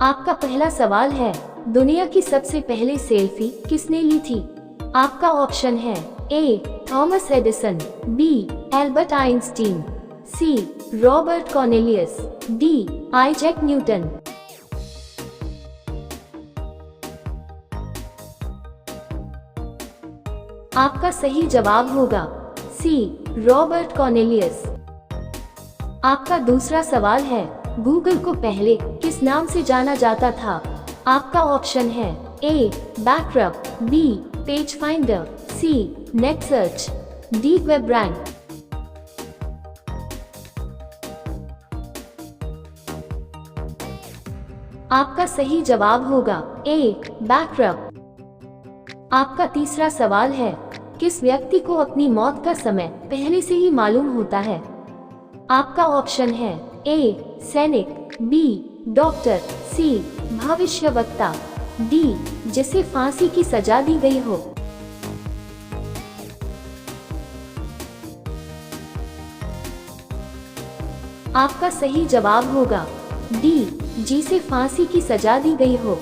आपका पहला सवाल है, दुनिया की सबसे पहले सेल्फी किसने ली थी? आपका ऑप्शन है A Thomas Edison, B Albert Einstein, C Robert Cornelius, D Isaac Newton. आपका सही जवाब होगा सी रॉबर्ट कॉर्नेलियस। आपका दूसरा सवाल है, गूगल को पहले किस नाम से जाना जाता था? आपका ऑप्शन है A BackRub, B page finder, C net search, D web rank. आपका सही जवाब होगा ए बैकरप। आपका तीसरा सवाल है, किस व्यक्ति को अपनी मौत का समय पहले से ही मालूम होता है? आपका ऑप्शन है ए सैनिक, बी डॉक्टर, सी भविष्यवक्ता, डी जिसे फांसी की सजा दी गई हो। आपका सही जवाब होगा डी जिसे फांसी की सजा दी गई हो।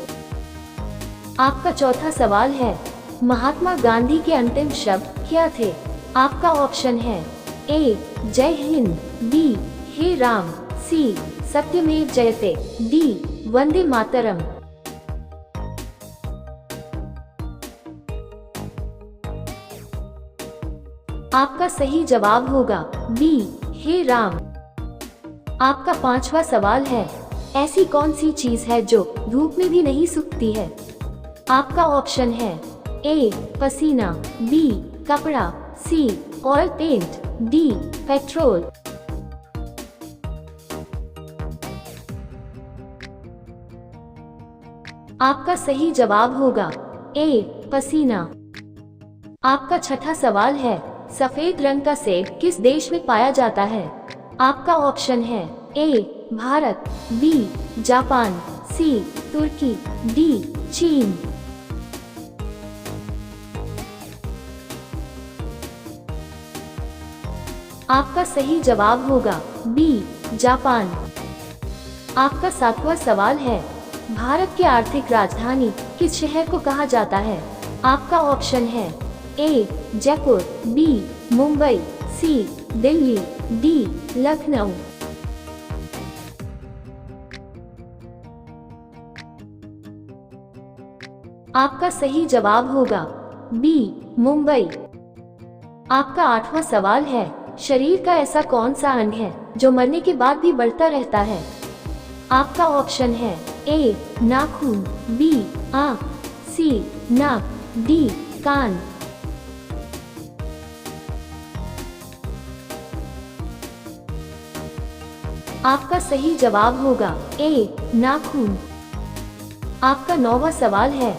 आपका चौथा सवाल है, महात्मा गांधी के अंतिम शब्द क्या थे? आपका ऑप्शन है ए जय हिंद, बी हे राम, सी सत्यमेव जयते, डी वंदे मातरम। आपका सही जवाब होगा बी हे राम। आपका पांचवा सवाल है, ऐसी कौन सी चीज है जो धूप में भी नहीं सूखती है? आपका ऑप्शन है ए पसीना, बी कपड़ा, सी ऑयल पेंट, डी पेट्रोल। आपका सही जवाब होगा ए पसीना। आपका छठा सवाल है, सफेद रंग का सेब किस देश में पाया जाता है? आपका ऑप्शन है ए भारत, बी जापान, सी तुर्की, डी चीन। आपका सही जवाब होगा बी जापान। आपका सातवां सवाल है, भारत की आर्थिक राजधानी किस शहर को कहा जाता है? आपका ऑप्शन है ए जयपुर, बी मुंबई, सी दिल्ली, डी लखनऊ। आपका सही जवाब होगा बी मुंबई। आपका आठवां सवाल है, शरीर का ऐसा कौन सा अंग है जो मरने के बाद भी बढ़ता रहता है? आपका ऑप्शन है ए नाखून, बी आंख, सी नाक, डी कान। आपका सही जवाब होगा ए नाखून। आपका नौवां सवाल है,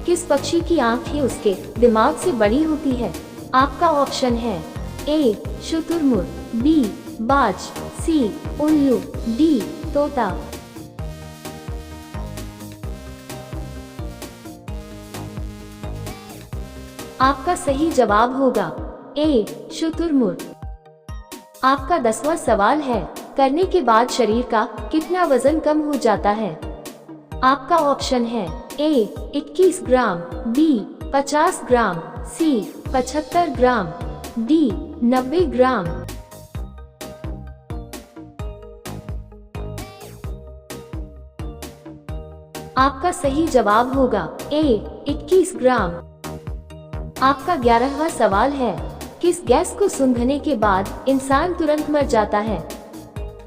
किस पक्षी की आंखें उसके दिमाग से बड़ी होती है? आपका ऑप्शन है ए शुतुरमुर्ग, बी बाज, सी उल्लू, डी तोता। आपका सही जवाब होगा ए शुतुरमुर्ग। आपका 10वां सवाल है, करने के बाद शरीर का कितना वजन कम हो जाता है? आपका ऑप्शन है ए 21 ग्राम, बी 50 ग्राम, सी 75 ग्राम, डी 90 ग्राम। आपका सही जवाब होगा ए 21 ग्राम। आपका 11वां सवाल है, किस गैस को सूंघने के बाद इंसान तुरंत मर जाता है?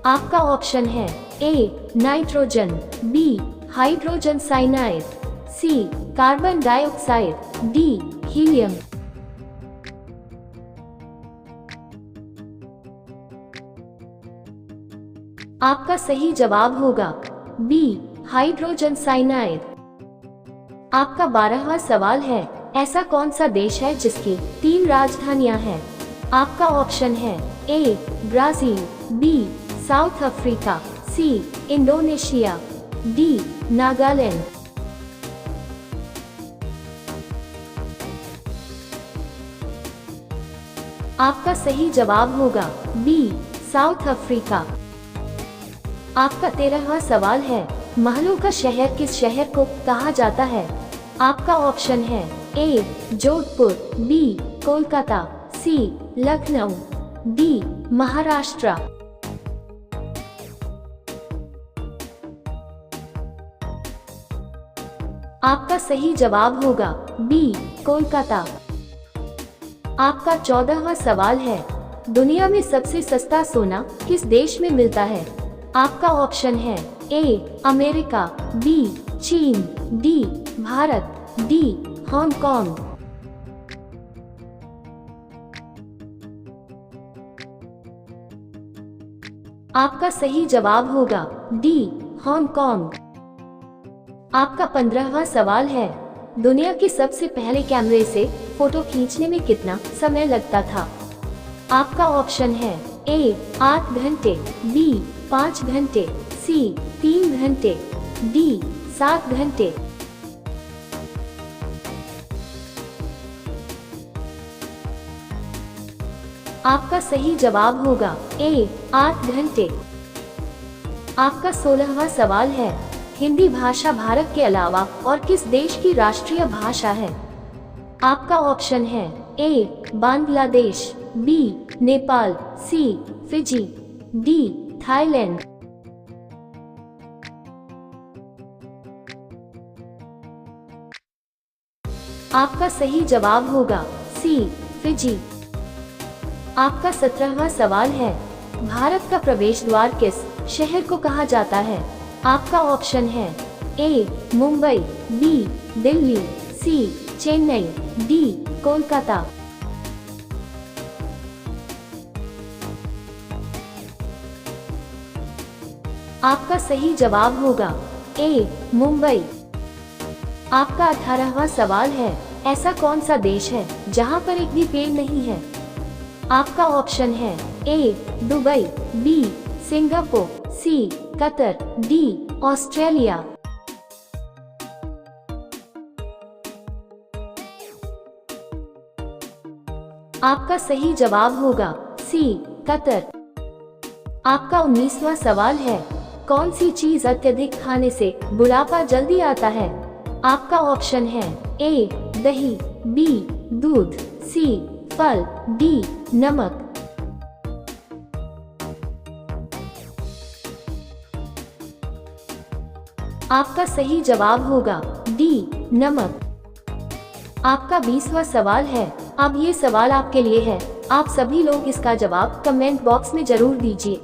आपका ऑप्शन है A nitrogen, B hydrogen cyanide, C carbon dioxide, D helium. आपका सही जवाब होगा बी हाइड्रोजन साइनाइड। आपका 12वां सवाल है, ऐसा कौन सा देश है जिसकी 3 राजधानियां हैं? आपका ऑप्शन है A Brazil, B South Africa, C Indonesia, D Nagaland. आपका सही जवाब होगा बी साउथ अफ्रीका। आपका 13वां सवाल है, महलों का शहर किस शहर को कहा जाता है? आपका ऑप्शन है ए जोधपुर, बी कोलकाता, सी लखनऊ, डी महाराष्ट्र। आपका सही जवाब होगा बी कोलकाता। आपका 14वां सवाल है, दुनिया में सबसे सस्ता सोना किस देश में मिलता है? आपका ऑप्शन है ए अमेरिका, बी चीन, डी भारत, डी हांगकांग। आपका सही जवाब होगा डी हांगकांग। आपका 15वां सवाल है, दुनिया के सबसे पहले कैमरे से फोटो खींचने में कितना समय लगता था? आपका ऑप्शन है ए 8 घंटे, बी 5 घंटे, सी 3 घंटे, डी 7 घंटे। आपका सही जवाब होगा ए 8 घंटे। आपका 16वां सवाल है, हिंदी भाषा भारत के अलावा और किस देश की राष्ट्रीय भाषा है? आपका ऑप्शन है ए बांग्लादेश, बी नेपाल, सी फिजी, डी थाईलैंड। आपका सही जवाब होगा सी फिजी। आपका 17वां सवाल है, भारत का प्रवेश द्वार किस शहर को कहा जाता है? आपका ऑप्शन है ए मुंबई, बी दिल्ली, सी चेन्नई, डी कोलकाता। आपका सही जवाब होगा ए मुंबई। आपका 18वां सवाल है, ऐसा कौन सा देश है जहां पर एक भी पेड़ नहीं है? आपका ऑप्शन है ए दुबई, बी सिंगापुर, सी कतर, डी ऑस्ट्रेलिया। आपका सही जवाब होगा सी कतर। आपका 19वां सवाल है, कौन सी चीज अत्यधिक खाने से बुढ़ापा जल्दी आता है? आपका ऑप्शन है ए दही, बी दूध, सी फल, डी नमक। आपका सही जवाब होगा डी नमक। आपका 20वां सवाल है, अब ये सवाल आपके लिए है, आप सभी लोग इसका जवाब कमेंट बॉक्स में जरूर दीजिए।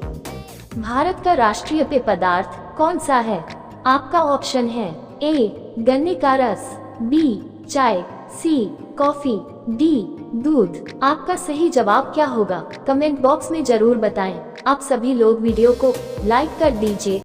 भारत का राष्ट्रीय पेय पदार्थ कौन सा है? आपका ऑप्शन है ए गन्ने का रस, बी चाय, सी कॉफी, डी दूध। आपका सही जवाब क्या होगा कमेंट बॉक्स में जरूर बताएं। आप सभी लोग वीडियो को लाइक कर दीजिए।